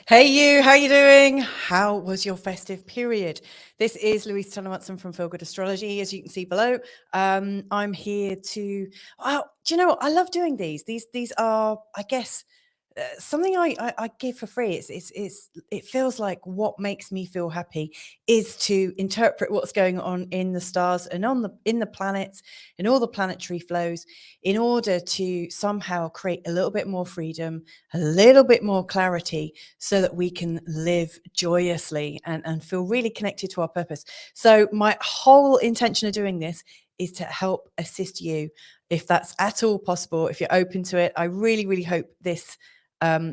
Hey you, how you doing? How was your festive period? This is Louisa Munson from Feel Good Astrology, as you can see below. I'm here to. Well, do you know what? I love doing these. These are, I guess, something I give for free. It feels like what makes me feel happy is to interpret what's going on in the stars and in the planets, in all the planetary flows, in order to somehow create a little bit more freedom, a little bit more clarity, so that we can live joyously and feel really connected to our purpose. So my whole intention of doing this is to help assist you, if that's at all possible, if you're open to it. I really, really hope this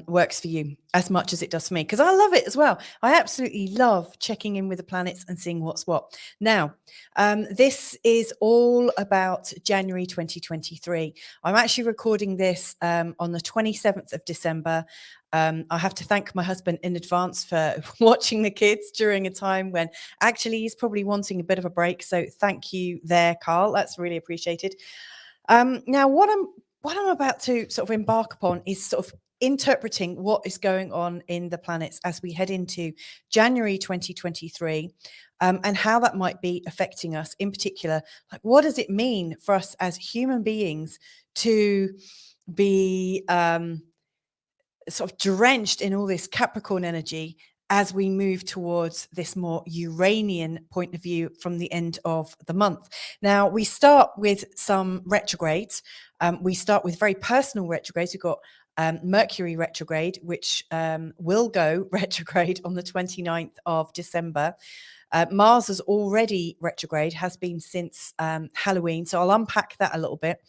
works for you as much as it does for me, because I love it as well. I absolutely love checking in with the planets and seeing what's what. Now, this is all about January 2023. I'm actually recording this on the 27th of December. I have to thank my husband in advance for watching the kids during a time when actually he's probably wanting a bit of a break. So thank you there, Carl. That's really appreciated. Now, what I'm about to sort of embark upon is sort of interpreting what is going on in the planets as we head into January 2023, and how that might be affecting us in particular. Like, what does it mean for us as human beings to be sort of drenched in all this Capricorn energy as we move towards this more Uranian point of view from the end of the month? Now, we start with some retrogrades. We start with very personal retrogrades. We've got Mercury retrograde, which will go retrograde on the 29th of December. Mars is already retrograde, has been since Halloween. So I'll unpack that a little bit.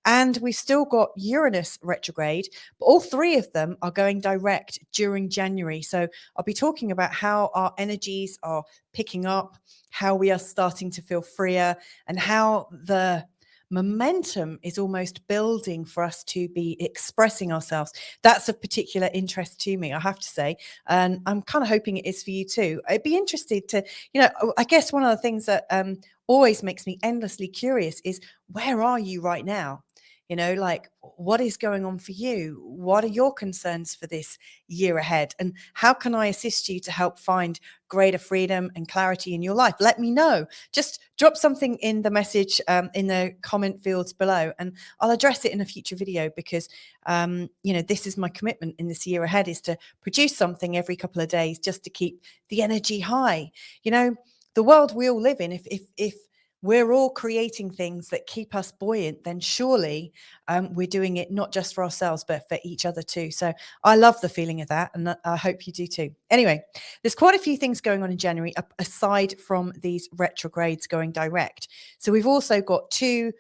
And we've still got Uranus retrograde, but all three of them are going direct during January. So I'll be talking about how our energies are picking up, how we are starting to feel freer, and how the momentum is almost building for us to be expressing ourselves. That's of particular interest to me, I have to say. And I'm kind of hoping it is for you too. I'd be interested to, I guess one of the things that always makes me endlessly curious is, where are you right now? Like, what is going on for you? What are your concerns for this year ahead? And how can I assist you to help find greater freedom and clarity in your life? Let me know. Just drop something in the message, in the comment fields below, and I'll address it in a future video, because, this is my commitment in this year ahead, is to produce something every couple of days just to keep the energy high. The world we all live in, if we're all creating things that keep us buoyant, then surely we're doing it not just for ourselves, but for each other too. So I love the feeling of that, and I hope you do too. Anyway, there's quite a few things going on in January, aside from these retrogrades going direct. So we've also got two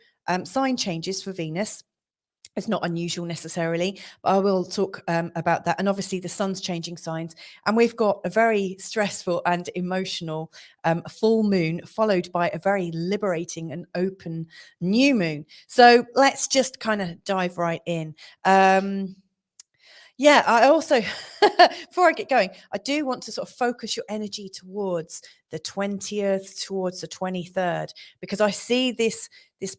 sign changes for Venus. It's not unusual necessarily, but I will talk about that. And obviously the sun's changing signs, and we've got a very stressful and emotional full moon, followed by a very liberating and open new moon. So let's just kind of dive right in. Yeah, I also, before I get going, I do want to sort of focus your energy towards the 20th, towards the 23rd, because I see this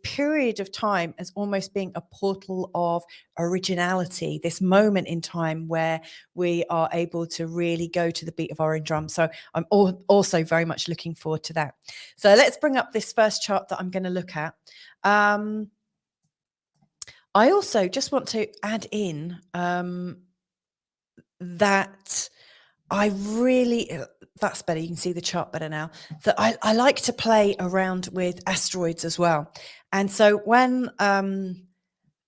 period of time as almost being a portal of originality, this moment in time where we are able to really go to the beat of our own drum. So I'm also very much looking forward to that. So let's bring up this first chart that I'm going to look at. I also just want to add in that I really, that's better. You can see the chart better now. That I like to play around with asteroids as well. And so when,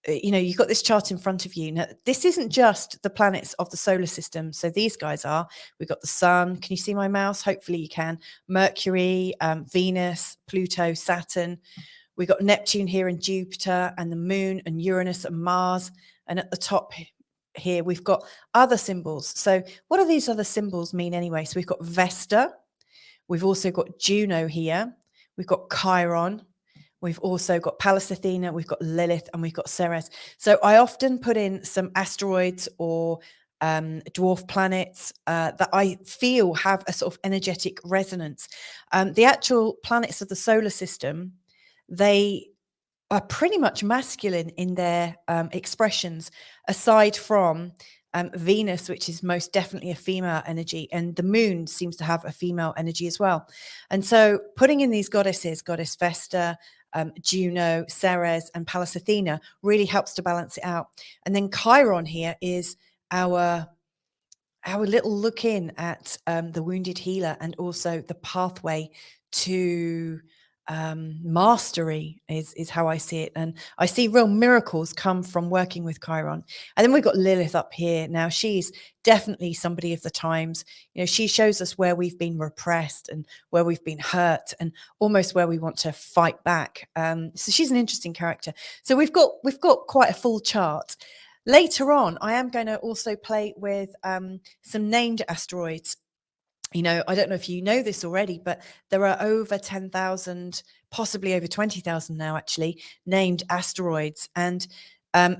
you've got this chart in front of you. Now, this isn't just the planets of the solar system. So these guys are, we've got the sun. Can you see my mouse? Hopefully you can. Mercury, Venus, Pluto, Saturn. We've got Neptune here and Jupiter, and the moon and Uranus and Mars. And at the top here, we've got other symbols. So what do these other symbols mean anyway? So we've got Vesta. We've also got Juno here. We've got Chiron. We've also got Pallas Athena. We've got Lilith, and we've got Ceres. So I often put in some asteroids or dwarf planets that I feel have a sort of energetic resonance. The actual planets of the solar system, they are pretty much masculine in their expressions, aside from Venus, which is most definitely a female energy, and the moon seems to have a female energy as well. And so putting in these goddesses, Goddess Vesta, Juno, Ceres, and Pallas Athena really helps to balance it out. And then Chiron here is our little look in at the wounded healer, and also the pathway to mastery is how I see it. And I see real miracles come from working with Chiron. And then we've got Lilith up here. Now she's definitely somebody of the times. She shows us where we've been repressed and where we've been hurt, and almost where we want to fight back. So she's an interesting character. So we've got quite a full chart. Later on, I am going to also play with some named asteroids. I don't know if you know this already, but there are over 10,000, possibly over 20,000 now, actually, named asteroids. And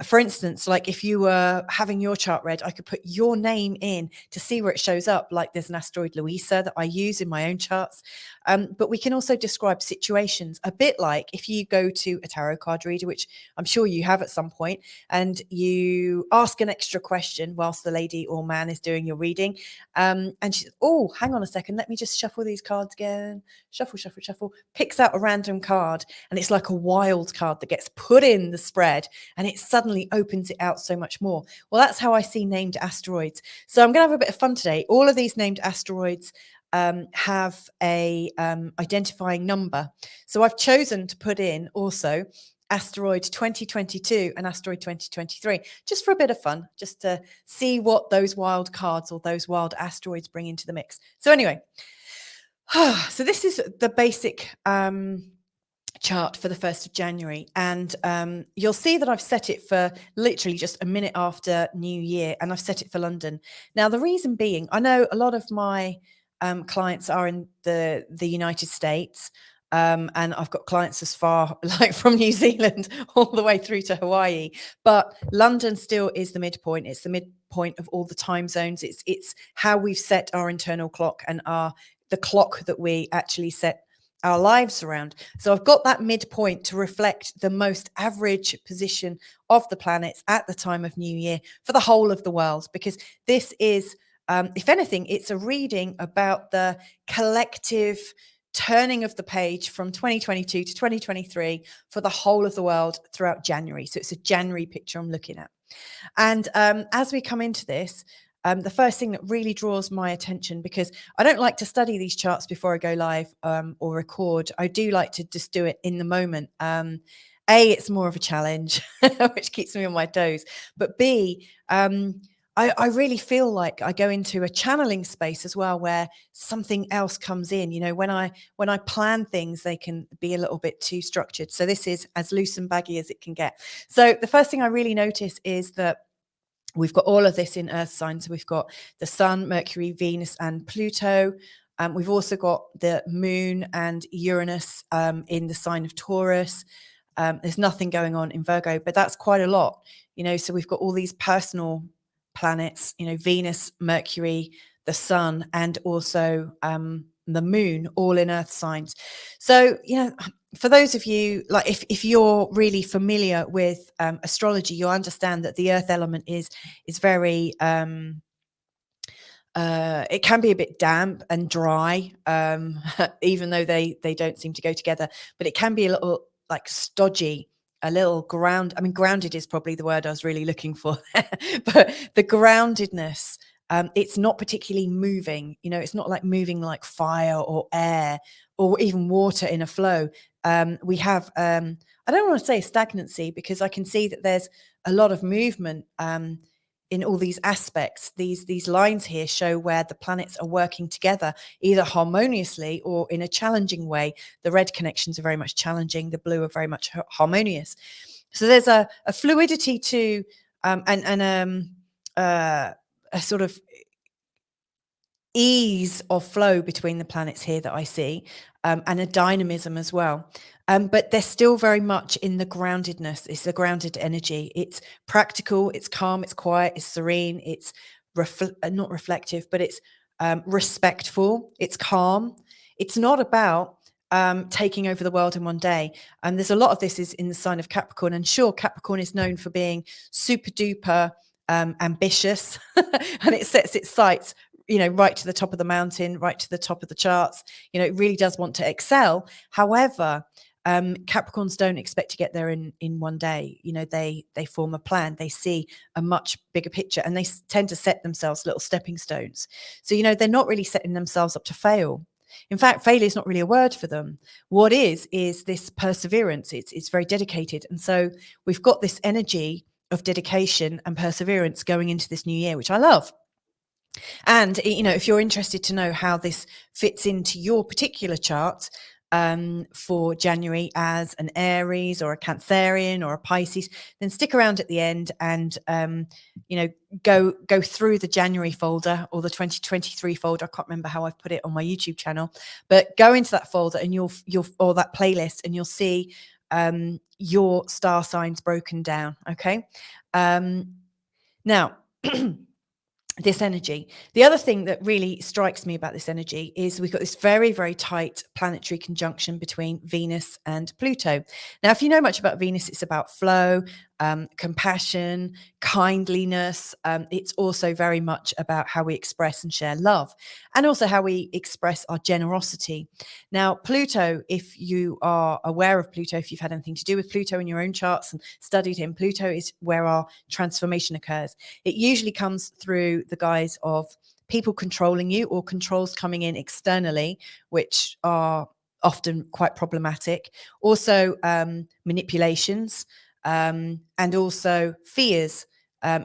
for instance, like if you were having your chart read, I could put your name in to see where it shows up. Like there's an asteroid Louisa that I use in my own charts. But we can also describe situations, a bit like if you go to a tarot card reader, which I'm sure you have at some point, and you ask an extra question whilst the lady or man is doing your reading. And she says, oh, hang on a second, let me just shuffle these cards again. Shuffle, shuffle, shuffle. Picks out a random card, and it's like a wild card that gets put in the spread, and it suddenly opens it out so much more. Well, that's how I see named asteroids. So I'm going to have a bit of fun today. All of these named asteroids have a identifying number. So I've chosen to put in also asteroid 2022 and asteroid 2023, just for a bit of fun, just to see what those wild cards or those wild asteroids bring into the mix. So anyway, so this is the basic chart for the 1st of January. And you'll see that I've set it for literally just a minute after New Year, and I've set it for London. Now, the reason being, I know a lot of my clients are in the United States, and I've got clients as far like from New Zealand all the way through to Hawaii, but London still is the midpoint. It's the midpoint of all the time zones. It's how we've set our internal clock and the clock that we actually set our lives around. So I've got that midpoint to reflect the most average position of the planets at the time of New Year for the whole of the world, because this is, if anything, it's a reading about the collective turning of the page from 2022 to 2023 for the whole of the world throughout January. So it's a January picture I'm looking at. And as we come into this, the first thing that really draws my attention, because I don't like to study these charts before I go live or record. I do like to just do it in the moment. A, it's more of a challenge, which keeps me on my toes. But B, I really feel like I go into a channeling space as well, where something else comes in. When I plan things, they can be a little bit too structured. So this is as loose and baggy as it can get. So the first thing I really notice is that we've got all of this in Earth signs. So we've got the Sun, Mercury, Venus, and Pluto. We've also got the Moon and Uranus in the sign of Taurus. There's nothing going on in Virgo, but that's quite a lot. So we've got all these personal planets, Venus, Mercury, the Sun, and also the Moon, all in Earth signs. So, for those of you, like if you're really familiar with astrology, you'll understand that the earth element is very it can be a bit damp and dry, even though they don't seem to go together, but it can be a little like stodgy, a little grounded is probably the word I was really looking for. But the groundedness, it's not particularly moving, it's not like moving like fire or air or even water in a flow. We have, I don't want to say stagnancy, because I can see that there's a lot of movement in all these aspects. These lines here show where the planets are working together, either harmoniously or in a challenging way. The red connections are very much challenging. The blue are very much harmonious. So there's a fluidity to, and a sort of ease of flow between the planets here that I see, and a dynamism as well. But they're still very much in the groundedness. It's the grounded energy. It's practical, it's calm, it's quiet, it's serene, it's not reflective, but it's respectful, it's calm. It's not about taking over the world in one day. And there's a lot of this is in the sign of Capricorn. And sure, Capricorn is known for being super duper ambitious, and it sets its sights, right to the top of the mountain, right to the top of the charts. It really does want to excel. However, Capricorns don't expect to get there in one day. They form a plan. They see a much bigger picture, and they tend to set themselves little stepping stones. So they're not really setting themselves up to fail. In fact, failure is not really a word for them. What is this perseverance. It's very dedicated, and so we've got this energy of dedication and perseverance going into this new year, which I love. And, if you're interested to know how this fits into your particular chart, for January as an Aries or a Cancerian or a Pisces, then stick around at the end and, go through the January folder or the 2023 folder. I can't remember how I've put it on my YouTube channel, but go into that folder and you'll or that playlist, and you'll see your star signs broken down. Okay. Now, this energy. The other thing that really strikes me about this energy is we've got this very, very tight planetary conjunction between Venus and Pluto. Now, if you know much about Venus, it's about flow, compassion, kindliness. It's also very much about how we express and share love, and also how we express our generosity. Now, Pluto, if you are aware of Pluto, if you've had anything to do with Pluto in your own charts and studied him, Pluto is where our transformation occurs. It usually comes through the guise of people controlling you, or controls coming in externally, which are often quite problematic. Also, manipulations, and also fears,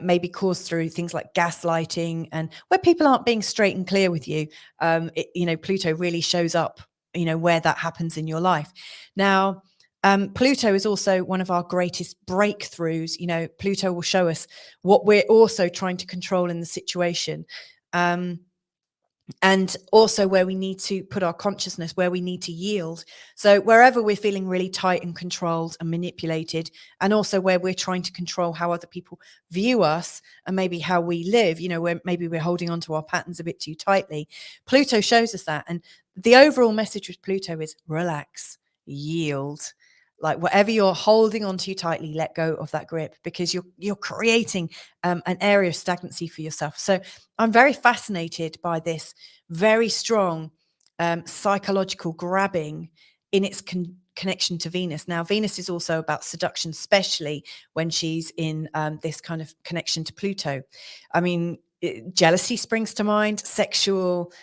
maybe caused through things like gaslighting, and where people aren't being straight and clear with you. Pluto really shows up, where that happens in your life. Now, Pluto is also one of our greatest breakthroughs. Pluto will show us what we're also trying to control in the situation. And also where we need to put our consciousness, where we need to yield. So wherever we're feeling really tight and controlled and manipulated, and also where we're trying to control how other people view us and maybe how we live, where maybe we're holding on to our patterns a bit too tightly, Pluto shows us that. And the overall message with Pluto is relax, yield. Like whatever you're holding on too tightly, let go of that grip, because you're creating an area of stagnancy for yourself. So I'm very fascinated by this very strong psychological grabbing in its connection to Venus. Now, Venus is also about seduction, especially when she's in this kind of connection to Pluto. I mean, jealousy springs to mind, sexual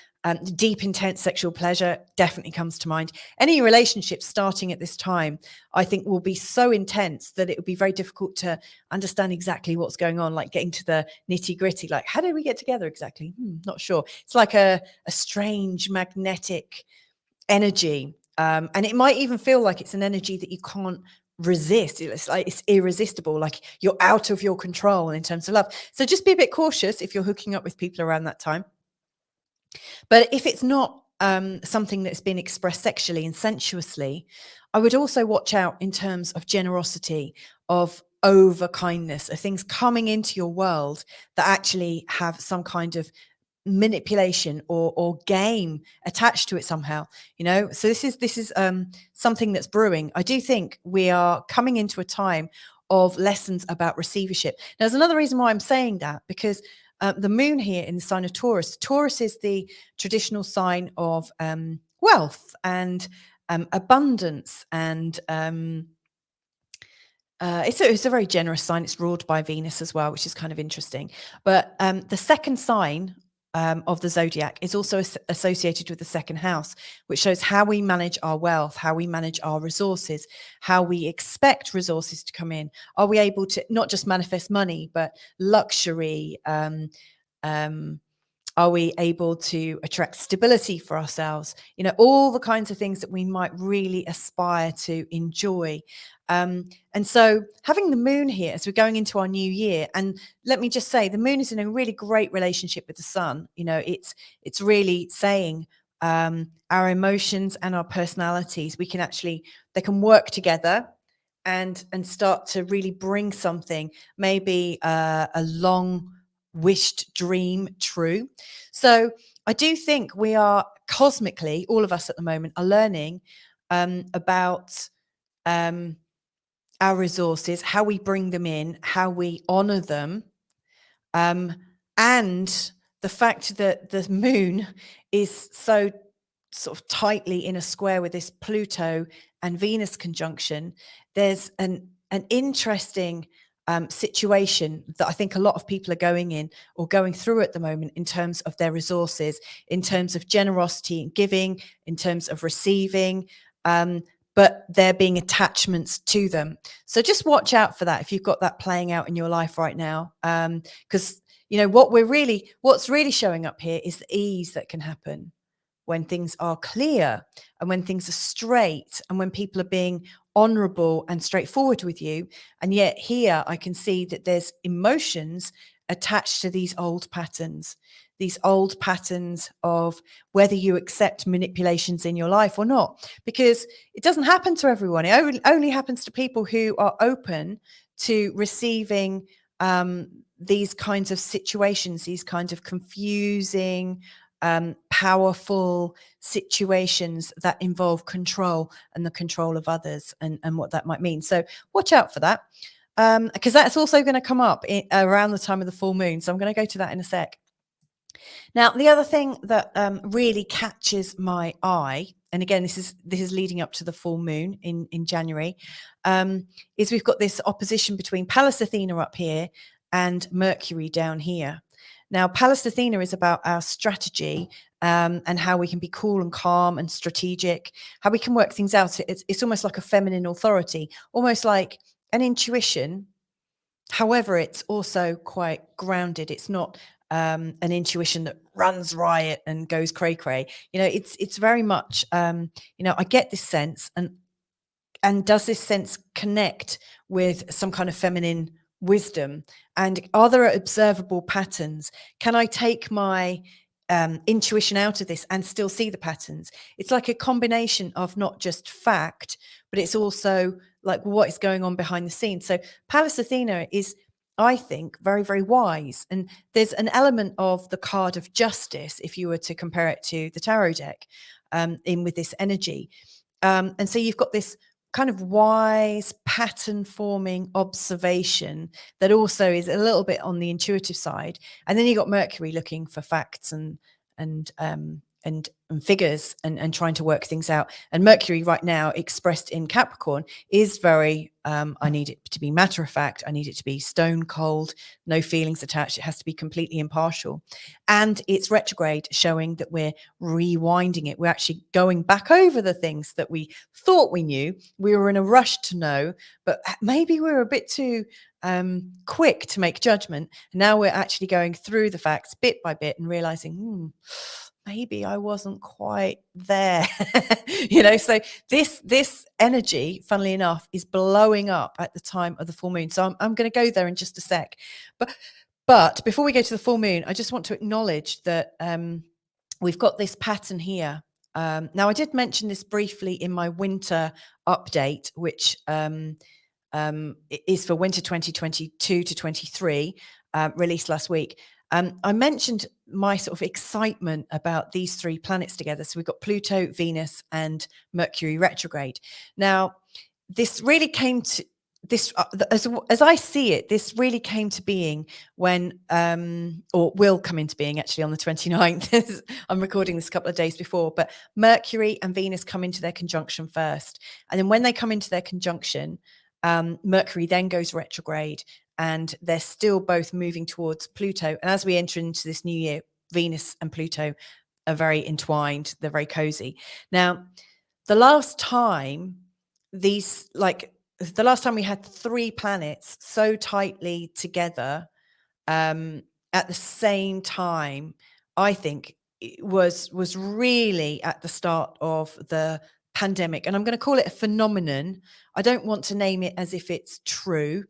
deep, intense sexual pleasure definitely comes to mind. Any relationship starting at this time, I think, will be so intense that it would be very difficult to understand exactly what's going on, like getting to the nitty gritty, like, how did we get together exactly? Not sure. It's like a strange magnetic energy. And it might even feel like it's an energy that you can't resist. It's like it's irresistible, like you're out of your control in terms of love. So just be a bit cautious if you're hooking up with people around that time. But if it's not something that's been expressed sexually and sensuously, I would also watch out in terms of generosity, of over kindness, of things coming into your world that actually have some kind of manipulation or game attached to it somehow. So this is something that's brewing. I do think we are coming into a time of lessons about receivership. Now, there's another reason why I'm saying that, because the moon here in the sign of Taurus. Taurus is the traditional sign of wealth and abundance, and it's a very generous sign. It's ruled by Venus as well, which is kind of interesting. But the second sign of the zodiac is also associated with the second house, which shows how we manage our wealth, how we manage our resources, how we expect resources to come in. Are we able to not just manifest money, but luxury? Are we able to attract stability for ourselves? All the kinds of things that we might really aspire to enjoy. And so having the moon here as we're going into our new year, and let me just say, the moon is in a really great relationship with the sun. It's really saying our emotions and our personalities, they can work together and start to really bring something, maybe a long wished dream true. So I do think we are cosmically, all of us at the moment are learning about our resources, how we bring them in, how we honor them, And the fact that the moon is so sort of tightly in a square with this Pluto and Venus conjunction, there's an interesting situation that I think a lot of people are going in or going through at the moment in terms of their resources, in terms of generosity and giving, in terms of receiving, but there being attachments to them. So just watch out for that if you've got that playing out in your life right now, because you know what's really showing up here is the ease that can happen when things are clear and when things are straight and when people are being honorable and straightforward with you. And yet here I can see that there's emotions attached to these old patterns of whether you accept manipulations in your life or not, because it doesn't happen to everyone. It only happens to people who are open to receiving these kinds of situations, these kinds of confusing, powerful situations that involve control and the control of others, and what that might mean. So watch out for that, because that's also going to come up around the time of the full moon. So I'm going to go to that in a sec. Now, the other thing that really catches my eye, and again, this is leading up to the full moon in January, is we've got this opposition between Pallas Athena up here and Mercury down here. Now, Pallas Athena is about our strategy, and how we can be cool and calm and strategic, how we can work things out. It's almost like a feminine authority, almost like an intuition. However, it's also quite grounded. It's not an intuition that runs riot and goes cray cray. You know, it's very much, you know, I get this sense, and does this sense connect with some kind of feminine wisdom? And are there observable patterns? Can I take my intuition out of this and still see the patterns? It's like a combination of not just fact, but it's also like what is going on behind the scenes. So Pallas Athena is, I think, very, very wise. And there's an element of the card of justice, if you were to compare it to the tarot deck, in with this energy. And so you've got this kind of wise pattern forming observation that also is a little bit on the intuitive side. And then you got Mercury looking for facts and figures and trying to work things out. And Mercury right now, expressed in Capricorn, is very I need it to be matter of fact. I need it to be stone cold, no feelings attached. It has to be completely impartial. And it's retrograde, showing that we're rewinding it. We're actually going back over the things that we thought we knew. We were in a rush to know, but maybe we were a bit too quick to make judgment. And now we're actually going through the facts bit by bit and realizing, maybe I wasn't quite there. You know, so this energy, funnily enough, is blowing up at the time of the full moon. So I'm going to go there in just a sec. But before we go to the full moon, I just want to acknowledge that we've got this pattern here. Now, I did mention this briefly in my winter update, which is for winter 2022 to 23, released last week. I mentioned my sort of excitement about these three planets together. So we've got Pluto, Venus, and Mercury retrograde. Now, this really came to this, as I see it, this really came to being when, or will come into being actually on the 29th. I'm recording this a couple of days before, but Mercury and Venus come into their conjunction first. And then when they come into their conjunction, Mercury then goes retrograde, and they're still both moving towards Pluto. And as we enter into this new year, Venus and Pluto are very entwined. They're very cozy. Now, the last time we had three planets so tightly together at the same time, I think it was really at the start of the pandemic. And I'm going to call it a phenomenon. I don't want to name it as if it's true,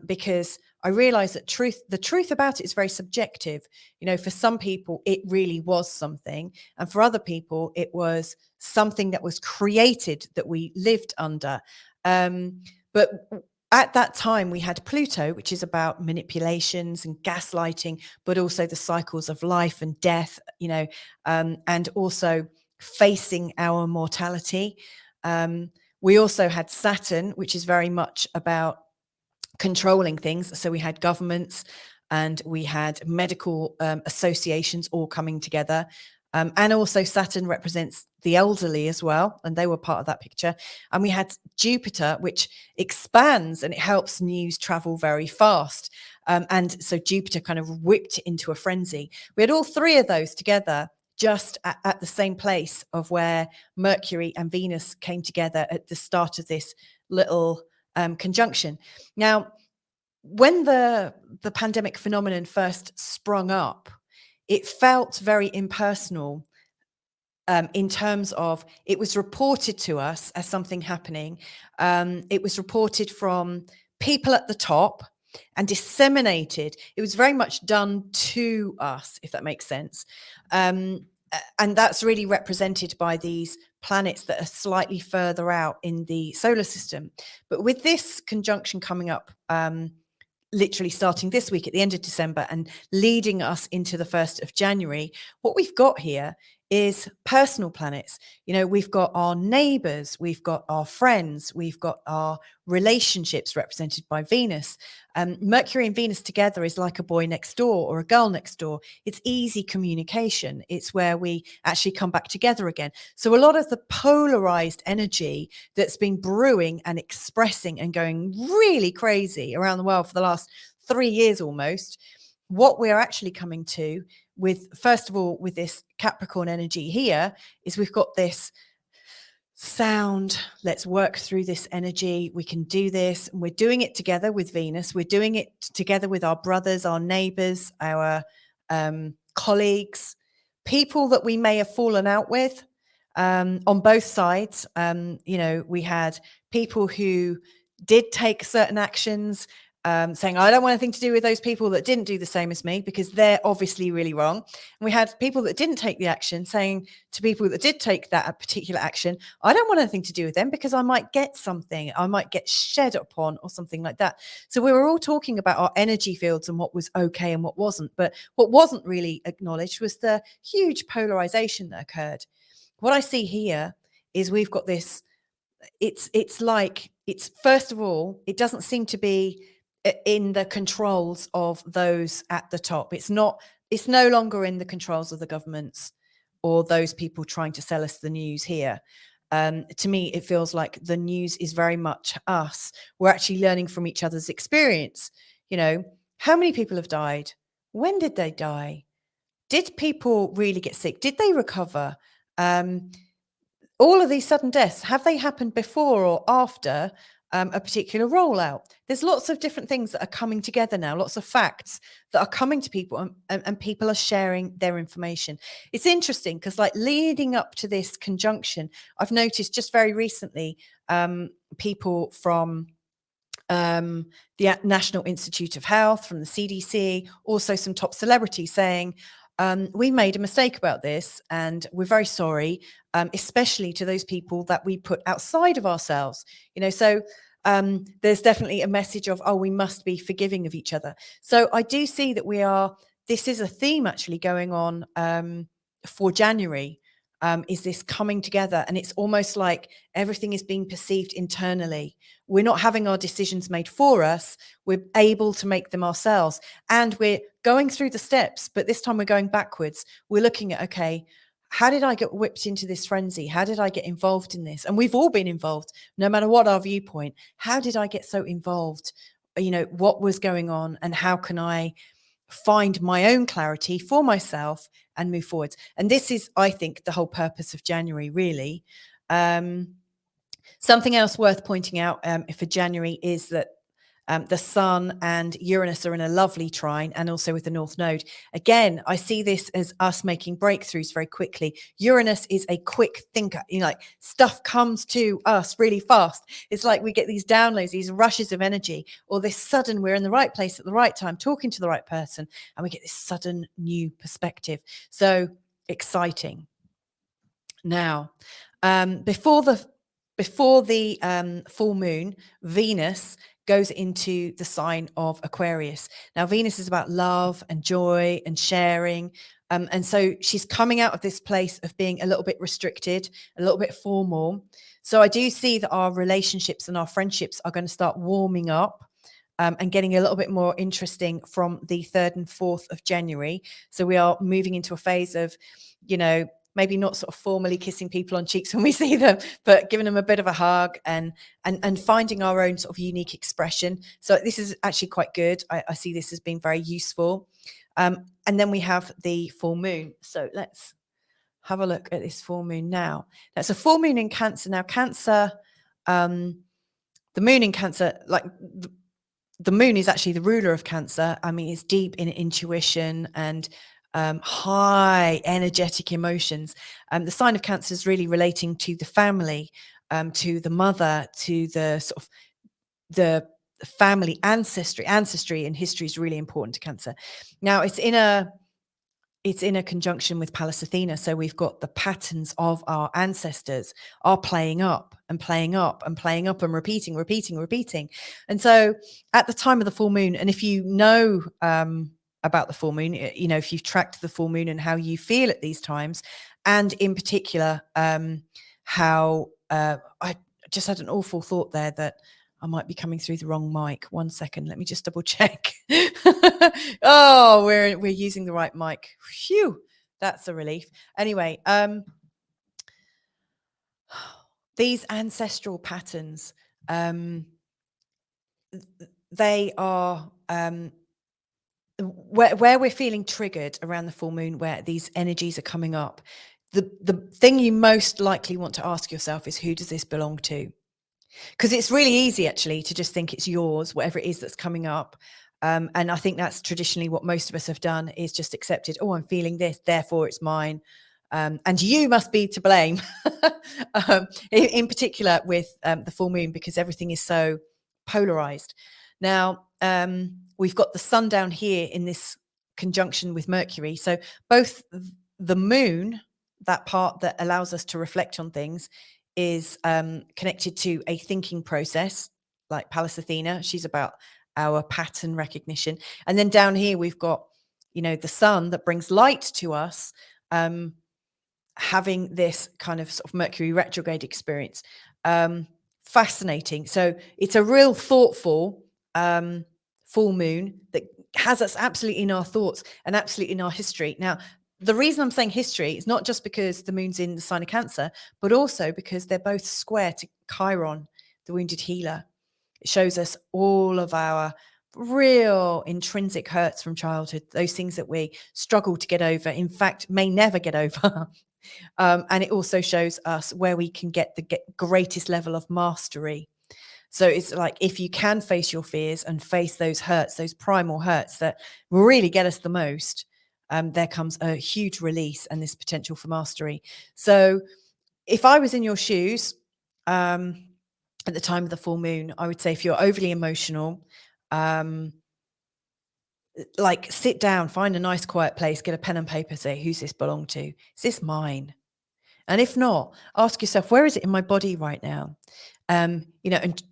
because I realize that the truth about it is very subjective. You know, for some people, it really was something. And for other people, it was something that was created that we lived under. But at that time, we had Pluto, which is about manipulations and gaslighting, but also the cycles of life and death, you know, and also facing our mortality. We also had Saturn, which is very much about controlling things. So we had governments, and we had medical associations all coming together. And also Saturn represents the elderly as well, and they were part of that picture. And we had Jupiter, which expands and it helps news travel very fast. And so Jupiter kind of whipped it into a frenzy. We had all three of those together just at the same place of where Mercury and Venus came together at the start of this little conjunction. Now, when the pandemic phenomenon first sprung up, it felt very impersonal, in terms of it was reported to us as something happening. It was reported from people at the top and disseminated. It was very much done to us, if that makes sense. And that's really represented by these planets that are slightly further out in the solar system. But with this conjunction coming up, literally starting this week at the end of December and leading us into the 1st of January, what we've got here is personal planets. You know, we've got our neighbors, we've got our friends, we've got our relationships represented by Venus. Mercury and Venus together is like a boy next door or a girl next door. It's easy communication. It's where we actually come back together again. So a lot of the polarized energy that's been brewing and expressing and going really crazy around the world for the last 3 years almost, what we're actually coming to with, first of all, with this Capricorn energy here, is we've got this sound. Let's work through this energy. We can do this. And we're doing it together with Venus. We're doing it together with our brothers, our neighbors, our colleagues, people that we may have fallen out with on both sides. You know, we had people who did take certain actions, saying, I don't want anything to do with those people that didn't do the same as me because they're obviously really wrong. And we had people that didn't take the action saying to people that did take that particular action, I don't want anything to do with them because I might get something, I might get shed upon or something like that. So we were all talking about our energy fields and what was okay and what wasn't. But what wasn't really acknowledged was the huge polarization that occurred. What I see here is we've got this, it's like, it's first of all, it doesn't seem to be in the controls of those at the top. It's no longer in the controls of the governments or those people trying to sell us the news here. To me, it feels like the news is very much us. We're actually learning from each other's experience. You know, how many people have died? When did they die? Did people really get sick? Did they recover? All of these sudden deaths, have they happened before or after a particular rollout? There's lots of different things that are coming together now, lots of facts that are coming to people, and people are sharing their information. It's interesting because, like, leading up to this conjunction, I've noticed just very recently people from the National Institute of Health, from the CDC, also some top celebrities saying, we made a mistake about this and we're very sorry, especially to those people that we put outside of ourselves. You know, so there's definitely a message of, oh, we must be forgiving of each other. So I do see that this is a theme actually going on for January, is this coming together. And it's almost like everything is being perceived internally. We're not having our decisions made for us. We're able to make them ourselves. And we're going through the steps, but this time we're going backwards. We're looking at, okay, how did I get whipped into this frenzy? How did I get involved in this? And we've all been involved, no matter what our viewpoint. How did I get so involved? You know, what was going on and how can I find my own clarity for myself and move forwards? And this is, I think, the whole purpose of January, really. Something else worth pointing out for January is that the Sun and Uranus are in a lovely trine, and also with the North Node. Again, I see this as us making breakthroughs very quickly. Uranus is a quick thinker. You know, like, stuff comes to us really fast. It's like we get these downloads, these rushes of energy, or this sudden, we're in the right place at the right time, talking to the right person, and we get this sudden new perspective. So exciting. Now, before the full moon, Venus goes into the sign of Aquarius. Now, Venus is about love and joy and sharing. And so she's coming out of this place of being a little bit restricted, a little bit formal. So I do see that our relationships and our friendships are going to start warming up. and getting a little bit more interesting from the 3rd and 4th of January. So we are moving into a phase of, maybe not sort of formally kissing people on cheeks when we see them, but giving them a bit of a hug and finding our own sort of unique expression. So this is actually quite good. I see this as being very useful. And then we have the full moon. So let's have a look at this full moon now. That's a full moon in Cancer. Now, Cancer, the moon in Cancer, like the moon is actually the ruler of Cancer. I mean, it's deep in intuition and high energetic emotions. The sign of Cancer is really relating to the family, to the mother, to the sort of the family ancestry and history is really important to Cancer. Now it's in a conjunction with Pallas Athena. So we've got the patterns of our ancestors are playing up and playing up and playing up and repeating. And so at the time of the full moon, and if you know about the full moon, if you've tracked the full moon and how you feel at these times, and in particular, how I just had an awful thought there that I might be coming through the wrong mic. 1 second. Let me just double check. Oh, we're using the right mic. Phew, that's a relief. Anyway, these ancestral patterns, they are where we're feeling triggered around the full moon, where these energies are coming up. The thing you most likely want to ask yourself is, who does this belong to? Because it's really easy actually to just think it's yours, whatever it is that's coming up. And I think that's traditionally what most of us have done, is just accepted, oh, I'm feeling this, therefore it's mine. And you must be to blame, in particular with the full moon, because everything is so polarized. Now, we've got the sun down here in this conjunction with Mercury. So both the moon, that part that allows us to reflect on things, is connected to a thinking process like Pallas Athena. She's about our pattern recognition. And then down here, we've got, the sun that brings light to us, having this kind of sort of Mercury retrograde experience. Fascinating. So it's a real thoughtful full moon that has us absolutely in our thoughts and absolutely in our history. Now, the reason I'm saying history is not just because the moon's in the sign of Cancer, but also because they're both square to Chiron, the wounded healer. It shows us all of our real intrinsic hurts from childhood, those things that we struggle to get over, in fact, may never get over. And it also shows us where we can get the greatest level of mastery. So it's like, if you can face your fears and face those hurts, those primal hurts that really get us the most, there comes a huge release and this potential for mastery. So if I was in your shoes at the time of the full moon, I would say, if you're overly emotional, like, sit down, find a nice quiet place, get a pen and paper, say, who's this belong to? Is this mine? And if not, ask yourself, where is it in my body right now? And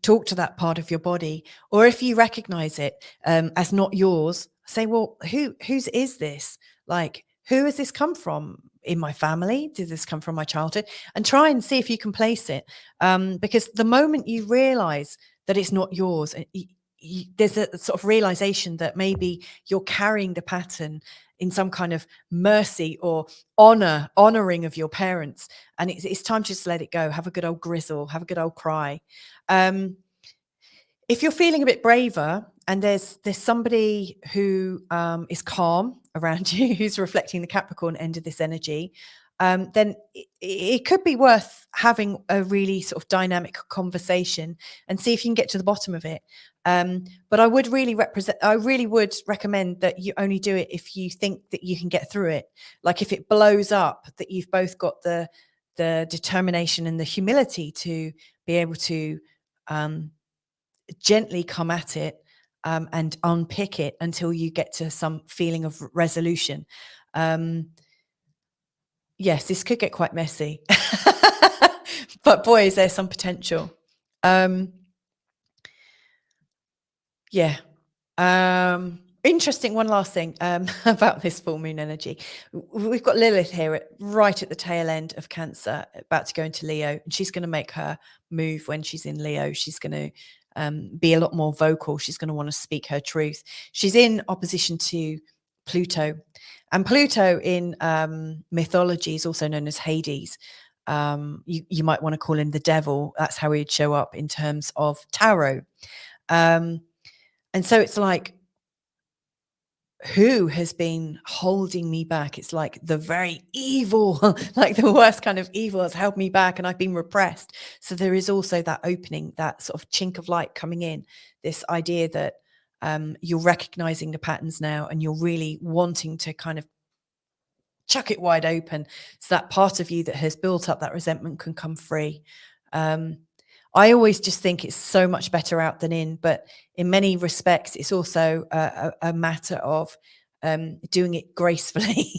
talk to that part of your body. Or if you recognize it as not yours, say, well, whose is this? Like, who has this come from in my family? Did this come from my childhood? And try and see if you can place it. Because the moment you realize that it's not yours, there's a sort of realization that maybe you're carrying the pattern in some kind of mercy or honoring of your parents, and it's time to just let it go. Have a good old grizzle, have a good old cry. If you're feeling a bit braver and there's somebody who is calm around you, who's reflecting the Capricorn end of this energy, then it could be worth having a really sort of dynamic conversation and see if you can get to the bottom of it. But I would really recommend that you only do it if you think that you can get through it. Like, if it blows up, that you've both got the determination and the humility to be able to gently come at it and unpick it until you get to some feeling of resolution. Yes, this could get quite messy, but boy, is there some potential. Yeah. Interesting. One last thing about this full moon energy. We've got Lilith here right at the tail end of Cancer, about to go into Leo, and she's going to make her move when she's in Leo. She's going be a lot more vocal. She's going to want to speak her truth. She's in opposition to Pluto. And Pluto in mythology is also known as Hades. You might want to call him the devil. That's how he'd show up in terms of tarot. And so it's like, who has been holding me back? It's like the very evil, like the worst kind of evil has held me back, and I've been repressed. So there is also that opening, that sort of chink of light coming in, this idea that you're recognizing the patterns now, and you're really wanting to kind of chuck it wide open, so that part of you that has built up that resentment can come free. I always just think it's so much better out than in, but in many respects, it's also a matter of doing it gracefully.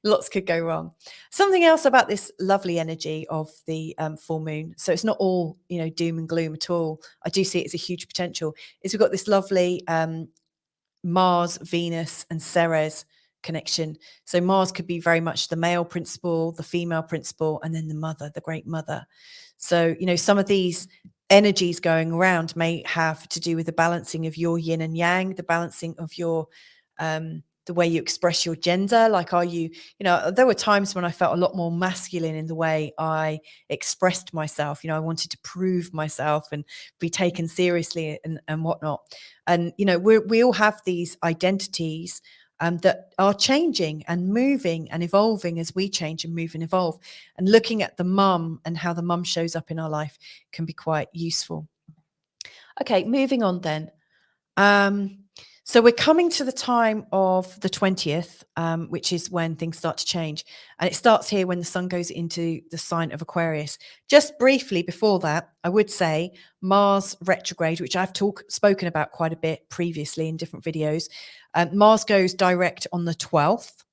Lots could go wrong. Something else about this lovely energy of the full moon, so it's not all, doom and gloom at all. I do see it as a huge potential. Is we've got this lovely Mars, Venus, and Ceres connection. So Mars could be very much the male principle, the female principle, and then the mother, the great mother. So, some of these energies going around may have to do with the balancing of your yin and yang, the balancing of your the way you express your gender. Like, are you, there were times when I felt a lot more masculine in the way I expressed myself. I wanted to prove myself and be taken seriously and whatnot. And, we all have these identities that are changing and moving and evolving as we change and move and evolve. And looking at the mum and how the mum shows up in our life can be quite useful. Okay, moving on then. So we're coming to the time of the 20th, which is when things start to change. And it starts here when the sun goes into the sign of Aquarius. Just briefly before that, I would say Mars retrograde, which I've spoken about quite a bit previously in different videos. Mars goes direct on the 12th,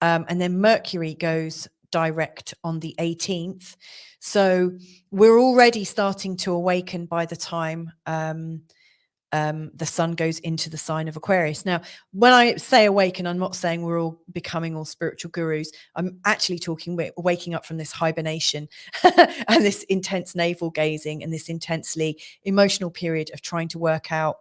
and then Mercury goes direct on the 18th. So we're already starting to awaken by the time the sun goes into the sign of Aquarius. Now, when I say awaken, I'm not saying we're all becoming all spiritual gurus. I'm actually talking we're waking up from this hibernation and this intense navel gazing and this intensely emotional period of trying to work out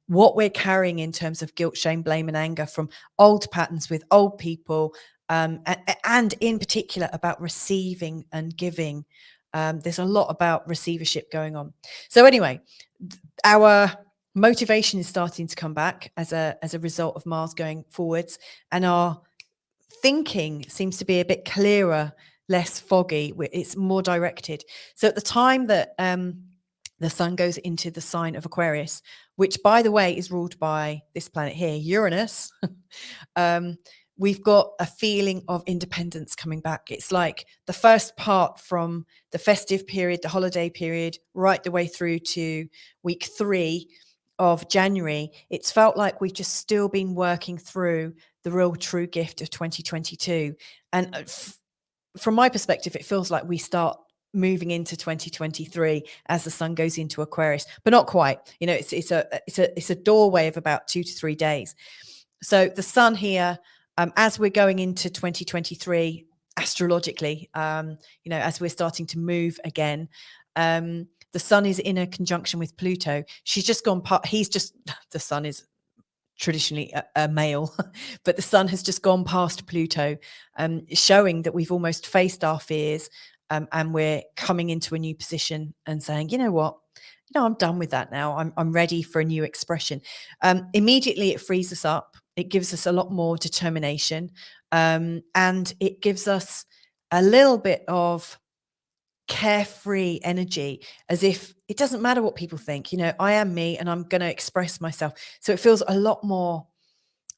what we're carrying in terms of guilt, shame, blame, and anger from old patterns with old people, and in particular about receiving and giving. There's a lot about receivership going on. So anyway, our motivation is starting to come back as a result of Mars going forwards, and our thinking seems to be a bit clearer, less foggy. It's more directed. So at the time that the sun goes into the sign of Aquarius, which, by the way, is ruled by this planet here, Uranus, we've got a feeling of independence coming back. It's like the first part from the festive period, the holiday period, right the way through to week 3 of January. It's felt like we've just still been working through the real true gift of 2022. And from my perspective, it feels like we start moving into 2023 as the sun goes into Aquarius, but not quite. It's a doorway of about 2 to 3 days. So the sun here, as we're going into 2023 astrologically, as we're starting to move again, the sun is in a conjunction with Pluto. She's just gone the sun is traditionally a male, but the sun has just gone past Pluto, showing that we've almost faced our fears, and we're coming into a new position and saying, you know what, I'm done with that now. I'm ready for a new expression. Immediately it frees us up. It gives us a lot more determination, and it gives us a little bit of carefree energy, as if it doesn't matter what people think. I am me and I'm going to express myself. So it feels a lot more,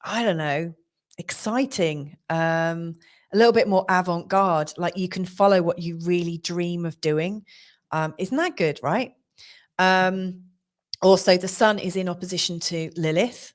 I don't know, exciting, a little bit more avant-garde, like you can follow what you really dream of doing. Isn't that good, right? Also, the sun is in opposition to Lilith.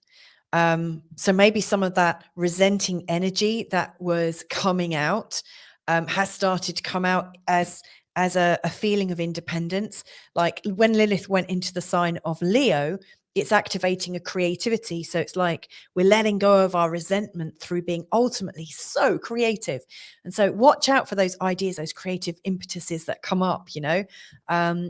So maybe some of that resenting energy that was coming out has started to come out as a feeling of independence. Like when Lilith went into the sign of Leo, it's activating a creativity. So it's like we're letting go of our resentment through being ultimately so creative. And so watch out for those ideas, those creative impetuses that come up,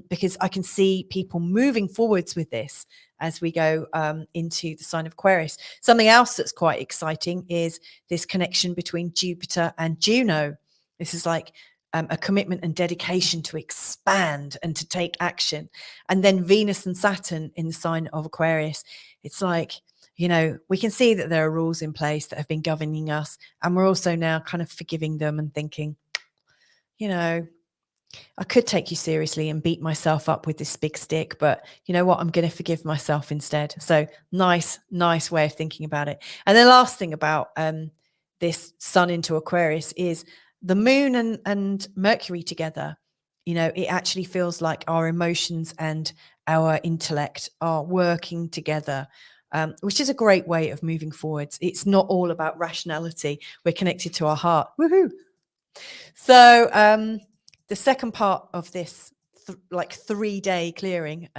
because I can see people moving forwards with this as we go into the sign of Aquarius. Something else that's quite exciting is this connection between Jupiter and Juno. This is like a commitment and dedication to expand and to take action. And then Venus and Saturn in the sign of Aquarius. It's like, we can see that there are rules in place that have been governing us. And we're also now kind of forgiving them and thinking, I could take you seriously and beat myself up with this big stick, but you know what? I'm going to forgive myself instead. So nice way of thinking about it. And the last thing about this sun into Aquarius is the moon and Mercury together. It actually feels like our emotions and our intellect are working together, which is a great way of moving forwards. It's not all about rationality. We're connected to our heart. Woohoo! So the second part of this 3-day clearing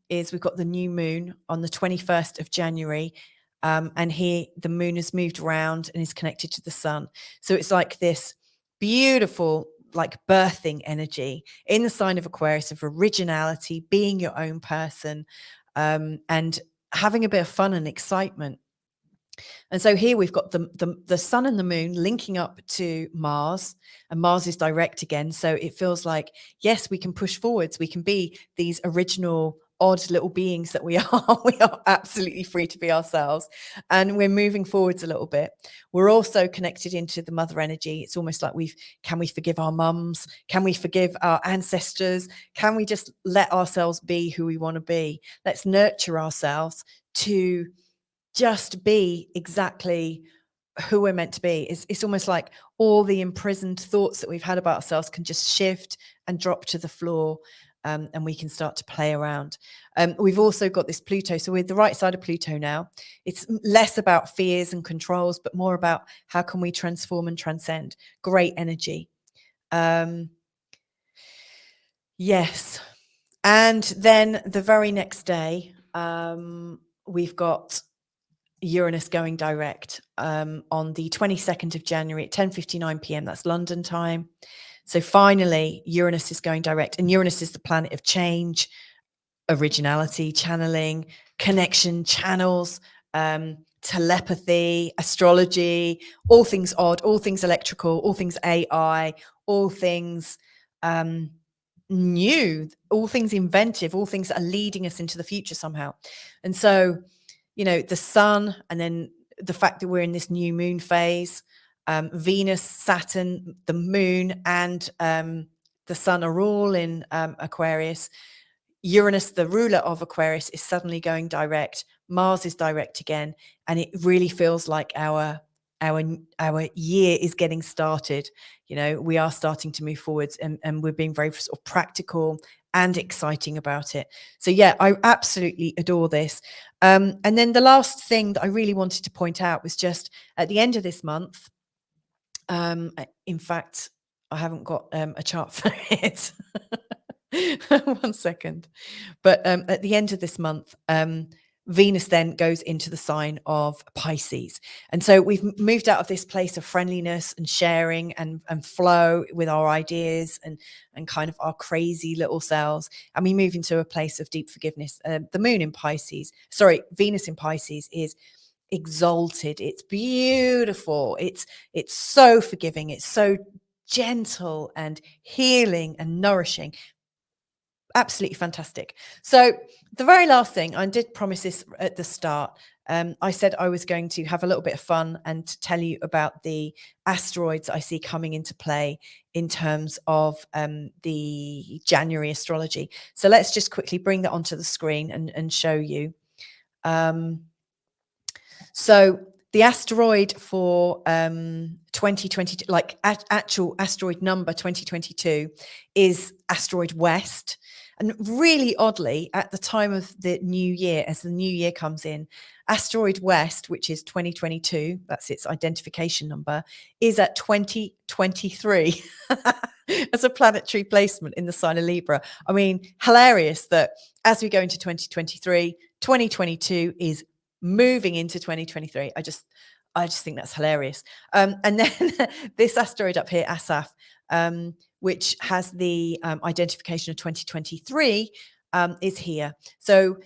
is we've got the new moon on the 21st of January. And here the moon has moved around and is connected to the sun. So it's like this beautiful, like birthing energy in the sign of Aquarius of originality, being your own person, and having a bit of fun and excitement. And so here we've got the sun and the moon linking up to Mars, and Mars is direct again. So it feels like, yes, we can push forwards. We can be these original, odd little beings that we are. We are absolutely free to be ourselves. And we're moving forwards a little bit. We're also connected into the mother energy. It's almost like can we forgive our mums? Can we forgive our ancestors? Can we just let ourselves be who we want to be? Let's nurture ourselves to just be exactly who we're meant to be. It's almost like all the imprisoned thoughts that we've had about ourselves can just shift and drop to the floor, and we can start to play around. We've also got this Pluto. So we're the right side of Pluto now. It's less about fears and controls, but more about how can we transform and transcend. Great energy. Yes. And then the very next day, we've got Uranus going direct on the 22nd of January at 10:59 p.m. That's London time. So finally, Uranus is going direct, and Uranus is the planet of change, originality, channeling, connection, channels, telepathy, astrology, all things odd, all things electrical, all things AI, all things new, all things inventive, all things that are leading us into the future somehow. And so, the sun, and then the fact that we're in this new moon phase, Venus, Saturn, the moon, and the sun are all in Aquarius. Uranus, the ruler of Aquarius, is suddenly going direct. Mars is direct again, and it really feels like our year is getting started. We are starting to move forwards, and we're being very sort of practical and exciting about it. So yeah, I absolutely adore this. And then the last thing that I really wanted to point out was just at the end of this month. In fact, I haven't got a chart for it. 1 second. But at the end of this month, Venus then goes into the sign of Pisces. And so we've moved out of this place of friendliness and sharing and flow with our ideas and kind of our crazy little selves. And we move into a place of deep forgiveness. The moon in Pisces, Venus in Pisces is exalted. It's beautiful. It's so forgiving. It's so gentle and healing and nourishing. Absolutely fantastic. So the very last thing, I did promise this at the start. I said I was going to have a little bit of fun and to tell you about the asteroids I see coming into play in terms of the January astrology. So let's just quickly bring that onto the screen and show you. So the asteroid for 2022, like actual asteroid number 2022, is asteroid West. And really oddly, at the time of the new year, as the new year comes in, asteroid West, which is 2022, that's its identification number, is at 2023. as a planetary placement in the sign of Libra. I mean, hilarious that as we go into 2023, 2022 is moving into 2023. I just think that's hilarious. And then this asteroid up here, Asaph, which has the identification of 2023, is here. So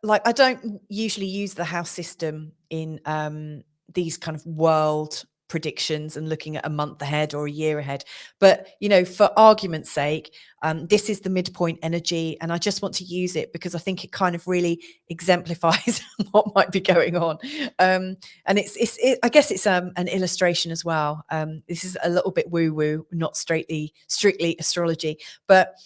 like, I don't usually use the house system in these kind of world predictions and looking at a month ahead or a year ahead, but for argument's sake, this is the midpoint energy, and I just want to use it because I think it kind of really exemplifies what might be going on. And I guess it's an illustration as well. This is a little bit woo woo, not strictly astrology, but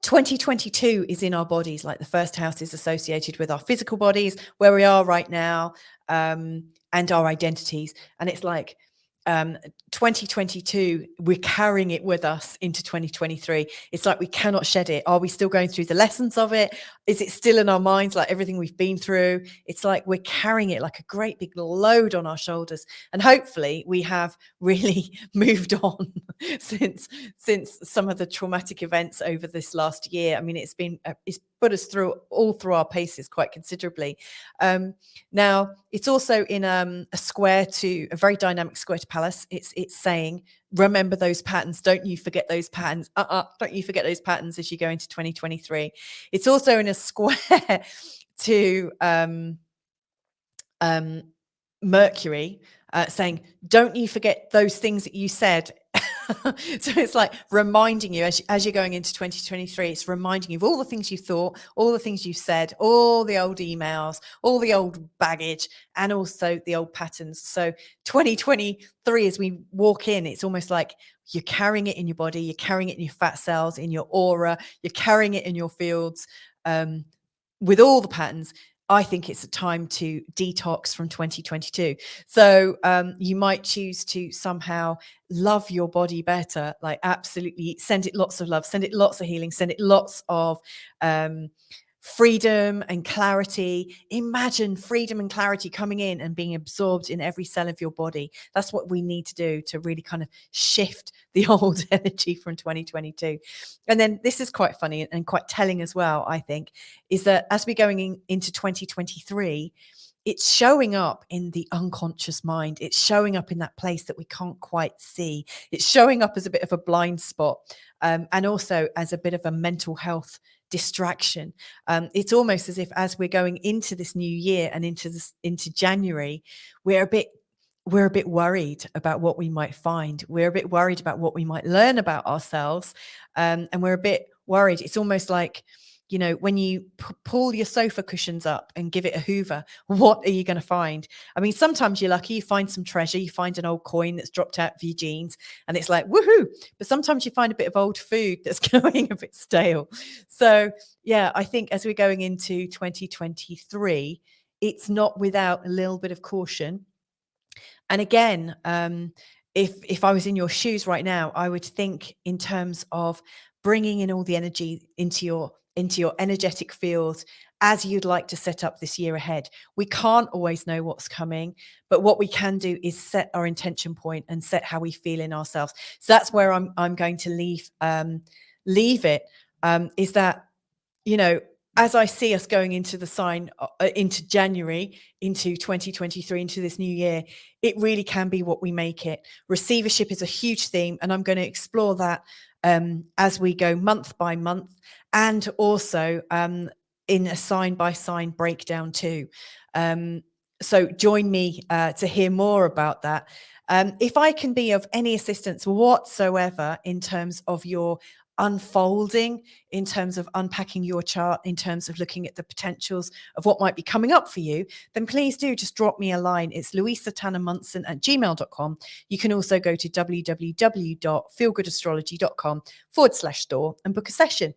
2022 is in our bodies. Like, the first house is associated with our physical bodies, where we are right now, and our identities. And it's like 2022, we're carrying it with us into 2023. It's like we cannot shed it. Are we still going through the lessons of it? Is it still in our minds, like everything we've been through? It's like we're carrying it like a great big load on our shoulders. And hopefully we have really moved on since some of the traumatic events over this last year. I mean, it's put us through our paces quite considerably. Now, it's also in a very dynamic square to Pallas. It's saying, remember those patterns. Don't you forget those patterns. Don't you forget those patterns as you go into 2023. It's also in a square to Mercury, saying, don't you forget those things that you said. So it's like reminding you as you're going into 2023, it's reminding you of all the things you thought, all the things you said, all the old emails, all the old baggage, and also the old patterns. So 2023, as we walk in, it's almost like you're carrying it in your body, you're carrying it in your fat cells, in your aura, you're carrying it in your fields, with all the patterns. I think it's a time to detox from 2022. So you might choose to somehow love your body better, like absolutely send it lots of love, send it lots of healing, send it lots of freedom and clarity. Imagine freedom and clarity coming in and being absorbed in every cell of your body. That's what we need to do to really kind of shift the old energy from 2022. And then this is quite funny and quite telling as well, I think, is that as we're going into 2023, it's showing up in the unconscious mind. It's showing up in that place that we can't quite see. It's showing up as a bit of a blind spot, and also as a bit of a mental health distraction. It's almost as if as we're going into this new year and into January, we're a bit worried about what we might find. We're a bit worried about what we might learn about ourselves, and we're a bit worried. It's almost like, when you pull your sofa cushions up and give it a hoover, what are you going to find? I mean, sometimes you're lucky, you find some treasure, you find an old coin that's dropped out of your jeans, and it's like, woohoo. But sometimes you find a bit of old food that's going a bit stale. So yeah, I think as we're going into 2023, it's not without a little bit of caution. And again, if I was in your shoes right now, I would think in terms of bringing in all the energy into your energetic field as you'd like to set up this year ahead. We can't always know what's coming, but what we can do is set our intention point and set how we feel in ourselves. So that's where I'm going to leave it. Is that, as I see us going into the sign, into January, into 2023, into this new year, it really can be what we make it. Receivership is a huge theme, and I'm going to explore that as we go month by month, and also in a sign by sign breakdown too. So join me to hear more about that. If I can be of any assistance whatsoever in terms of your unfolding, in terms of unpacking your chart, in terms of looking at the potentials of what might be coming up for you, then please do just drop me a line. It's louisatannermunson@gmail.com. You can also go to www.feelgoodastrology.com/store and book a session.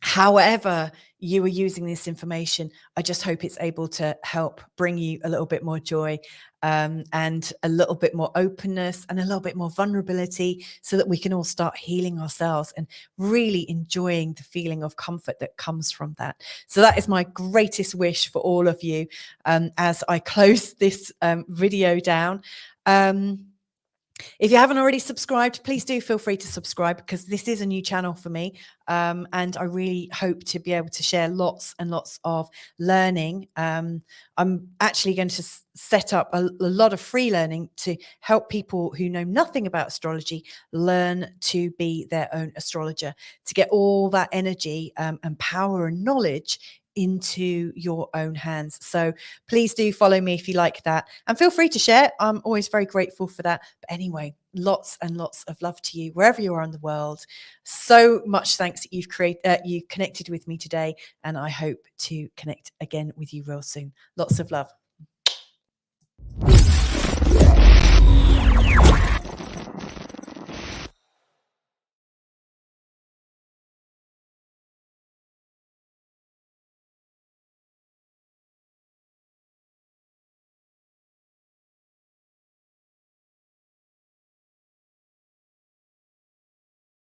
However you are using this information, I just hope it's able to help bring you a little bit more joy, and a little bit more openness and a little bit more vulnerability, so that we can all start healing ourselves and really enjoying the feeling of comfort that comes from that. So that is my greatest wish for all of you as I close this video down. If you haven't already subscribed, please do feel free to subscribe, because this is a new channel for me. And I really hope to be able to share lots and lots of learning. I'm actually going to set up a lot of free learning to help people who know nothing about astrology learn to be their own astrologer, to get all that energy and power and knowledge into your own hands. So please do follow me if you like that, and feel free to share. I'm always very grateful for that. But anyway, lots and lots of love to you wherever you are in the world. So much thanks that you connected with me today, and I hope to connect again with you real soon. Lots of love.